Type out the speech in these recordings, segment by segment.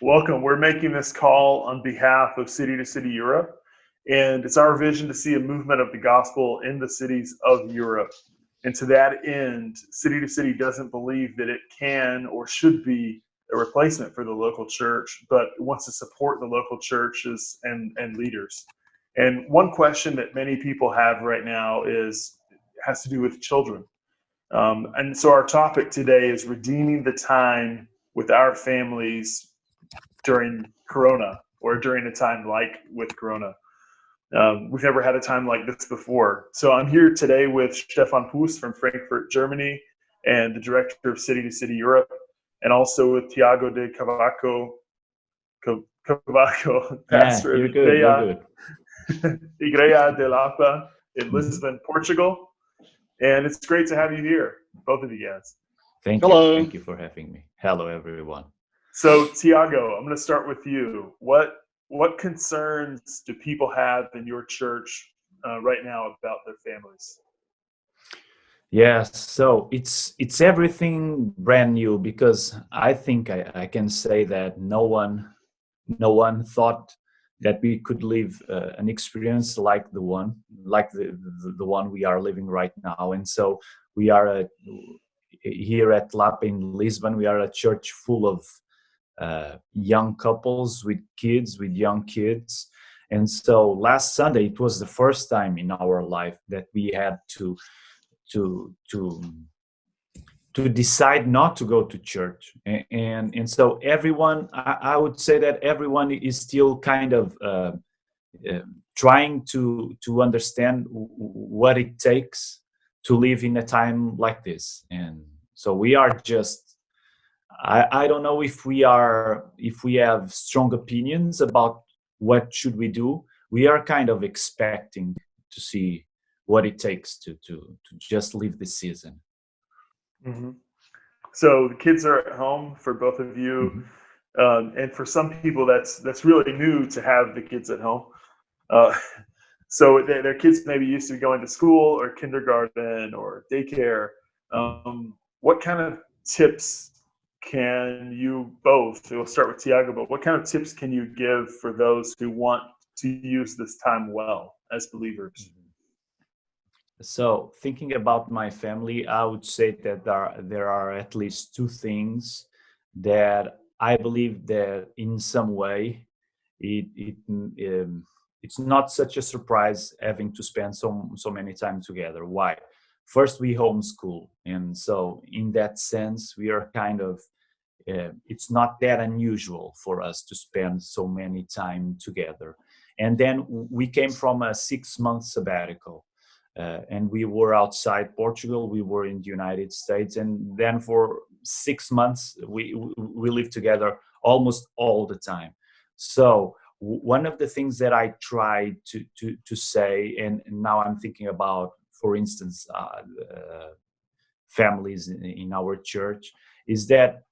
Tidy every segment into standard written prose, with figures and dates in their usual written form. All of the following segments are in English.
Welcome. We're making this call on behalf of City to City Europe, and it's our vision to see a movement of the gospel in the cities of Europe. And to that end, City to City doesn't believe that it can or should be a replacement for the local church, but wants to support the local churches and leaders. And one question that many people have right now has to do with children. And so our topic today is redeeming the time with our families during Corona or during a time like with Corona. We've never had a time like this before. So I'm here today with Stefan Puss from Frankfurt, Germany, and the director of City to City Europe, and also with Tiago de Cavaco, Yeah, pastor of you're good. You're good. Igreja de Lapa in Mhm. Lisbon, Portugal. And it's great to have you here, both of you guys. Thank you. Hello. Thank you for having me. Hello, everyone. So, Tiago, I'm going to start with you. What concerns do people have in your church right now about their families? Yes, so it's everything brand new because I think I can say that no one thought that we could live an experience like the one we are living right now. And so we are here at LAP in Lisbon. We are a church full of young couples with young kids. And so last Sunday, it was the first time in our life that we had to to to decide not to go to church. And so everyone, I would say that everyone is still kind of trying to understand what it takes to live in a time like this. And so we are just, I don't know if we have strong opinions about what should we do. We are kind of expecting to see what it takes to just live this season. Mm-hmm. So the kids are at home for both of you, Mhm. and for some people that's really new to have the kids at home. Uh, so their kids maybe used to be going to school or kindergarten or daycare. What kind of tips can you both? We'll start with Tiago, but what kind of tips can you give for those who want to use this time well as believers? So thinking about my family, I would say that there are at least two things that I believe that in some way it's not such a surprise having to spend so many time together. Why? First, we homeschool, and so in that sense, we are kind of it's not that unusual for us to spend so many time together. And then we came from a 6 month sabbatical, and we were outside Portugal. We were in the United States, and then for 6 months we lived together almost all the time. So one of the things that I tried to say, and now I'm thinking about, for instance, families in our church, is that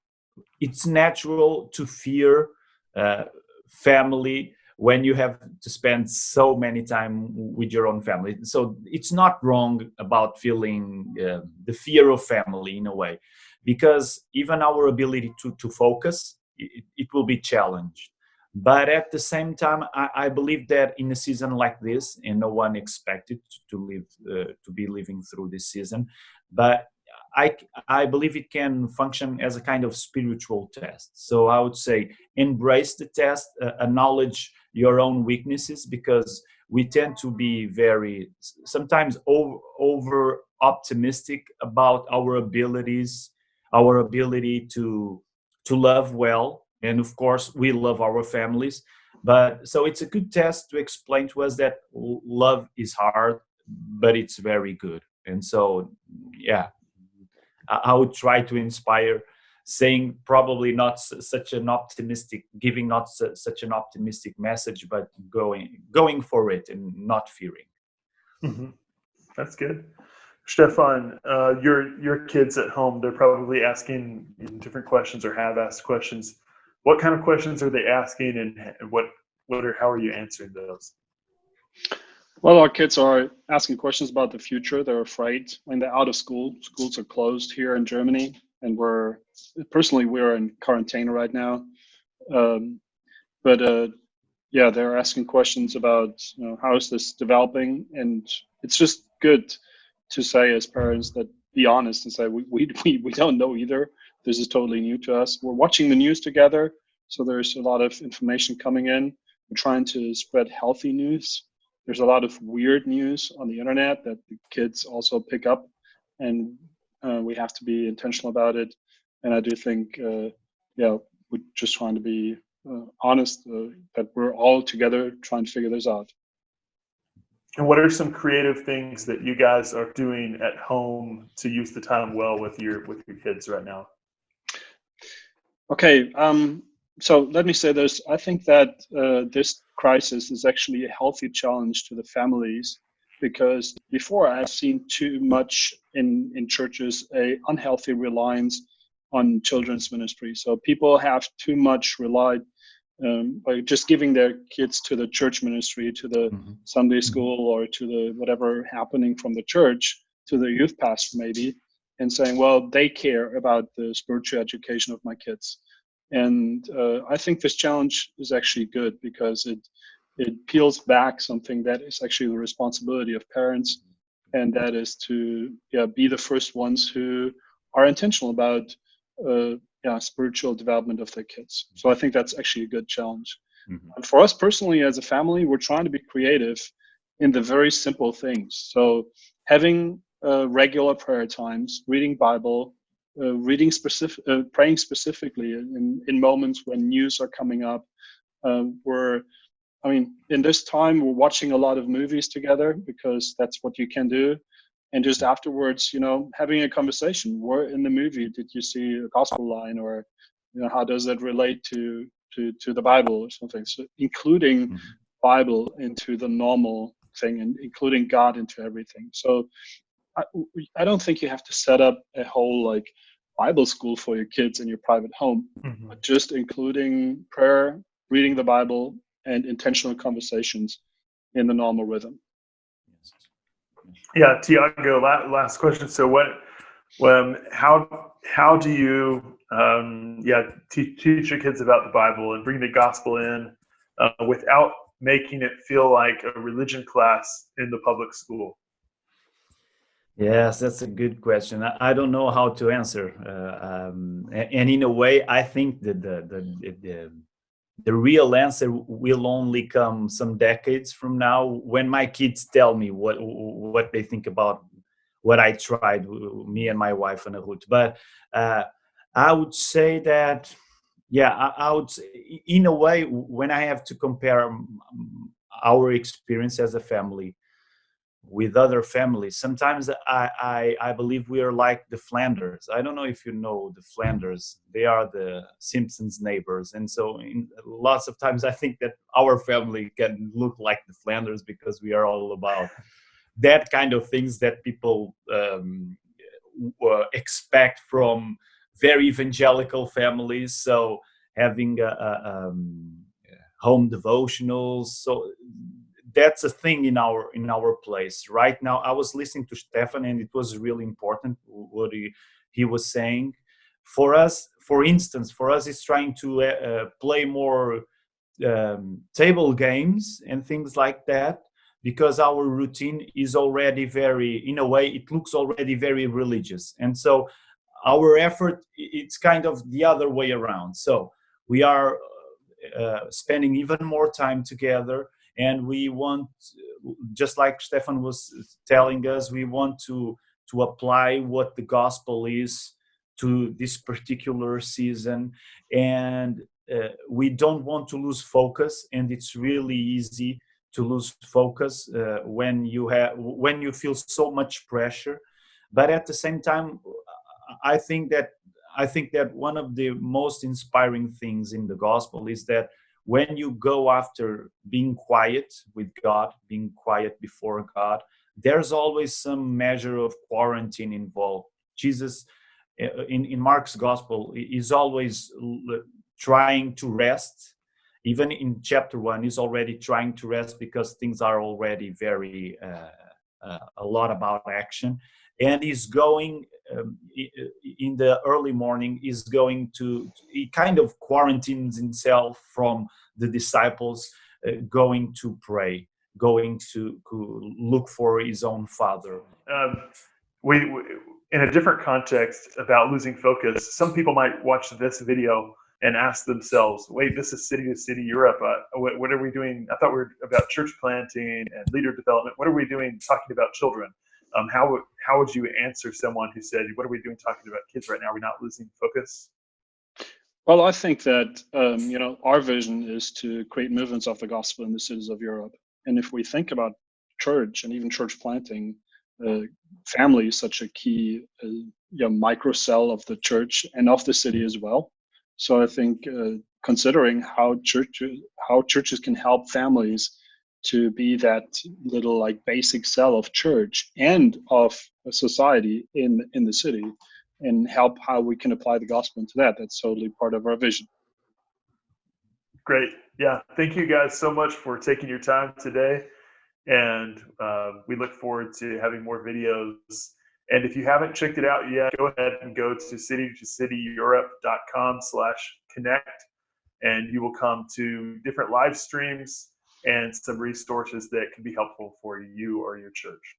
it's natural to fear uh, family when you have to spend so many time with your own family. So it's not wrong about feeling the fear of family in a way, because even our ability to focus, it will be challenged. But at the same time, I believe that in a season like this, and no one expected to be living through this season, but I, I believe it can function as a kind of spiritual test. So I would say embrace the test, acknowledge your own weaknesses, because we tend to be very sometimes over optimistic about our abilities, our ability to love well, and of course we love our families. But so it's a good test to explain to us that love is hard, but it's very good. And so yeah, I would try to inspire, saying probably not such an optimistic, giving not such an optimistic message, but going for it and not fearing. Mm-hmm. That's good. Stefan, your kids at home, they're probably asking different questions or have asked questions. What kind of questions are they asking, and how are you answering those? Well, our kids are asking questions about the future. They're afraid when they're out of school. Schools are closed here in Germany, and we're in quarantine right now. But yeah, they're asking questions about, how is this developing, and it's just good to say as parents that be honest and say we don't know either. This is totally new to us. We're watching the news together, so there's a lot of information coming in. We're trying to spread healthy news. There's a lot of weird news on the internet that the kids also pick up, and we have to be intentional about it. And I do think, yeah, we're just trying to be honest that we're all together trying to figure this out. And what are some creative things that you guys are doing at home to use the time well with your kids right now? Okay, so let me say this. I think that this crisis is actually a healthy challenge to the families, because before I've seen too much in churches a unhealthy reliance on children's ministry. So people have too much relied by just giving their kids to the church ministry, to the Sunday school, or to the whatever happening from the church, to the youth pastor maybe, and saying, well, they care about the spiritual education of my kids. And I think this challenge is actually good, because it peels back something that is actually the responsibility of parents, and that is to be the first ones who are intentional about spiritual development of their kids. So I think that's actually a good challenge. And for us personally, as a family, we're trying to be creative in the very simple things. So having regular prayer times, reading Bible, praying specifically in moments when news are coming up. In this time, we're watching a lot of movies together, because that's what you can do. And just afterwards, having a conversation. Where in the movie did you see a gospel line, or how does that relate to the Bible or something? So including Bible into the normal thing, and including God into everything. So I don't think you have to set up a whole Bible school for your kids in your private home, but just including prayer, reading the Bible, and intentional conversations in the normal rhythm. Yeah, Tiago, last question. So how do you teach your kids about the Bible and bring the gospel in without making it feel like a religion class in the public school? Yes, that's a good question. I don't know how to answer, and in a way, I think that the real answer will only come some decades from now, when my kids tell me what they think about what I tried, me and my wife and Ruth. But I would say that, I would say, in a way, when I have to compare our experience as a family with other families, sometimes I believe we are like the Flanders. I don't know if you know the Flanders. They are the Simpsons neighbors, and so lots of times I think that our family can look like the Flanders, because we are all about that kind of things that people expect from very evangelical families. So having home devotionals, so that's a thing in our place right now. I was listening to Stefan, and it was really important what he was saying. For us, for instance, it's trying to play more table games and things like that, because our routine is already in a way, it looks already very religious. And so our effort, it's kind of the other way around. So we are spending even more time together, and we want, just like Stefan was telling us, we want to apply what the gospel is to this particular season. And we don't want to lose focus, and it's really easy to lose focus when you feel so much pressure. But at the same time, I think that one of the most inspiring things in the gospel is that when you go after being quiet with God, being quiet before God, there's always some measure of quarantine involved. Jesus, in Mark's gospel, is always trying to rest. Even in chapter 1, he's already trying to rest, because things are already very a lot about action. And he's going in the early morning is going to, he kind of quarantines himself from the disciples, going to pray, going to look for his own Father. Um, we in a different context about losing focus, some people might watch this video and ask themselves, wait, this is City to City Europe. What are we doing? I thought we were about church planting and leader development. What are we doing talking about children? How would you answer someone who said, what are we doing talking about kids right now? Are we not losing focus? Well, I think that our vision is to create movements of the gospel in the cities of Europe. And if we think about church and even church planting, family is such a key microcell of the church and of the city as well. So I think considering how churches can help families to be that little like basic cell of church and of a society in the city, and help how we can apply the gospel into that. That's totally part of our vision. Great. Yeah. Thank you guys so much for taking your time today. And we look forward to having more videos. And if you haven't checked it out yet, go ahead and go to citytocityeurope.com/connect, and you will come to different live streams and some resources that can be helpful for you or your church.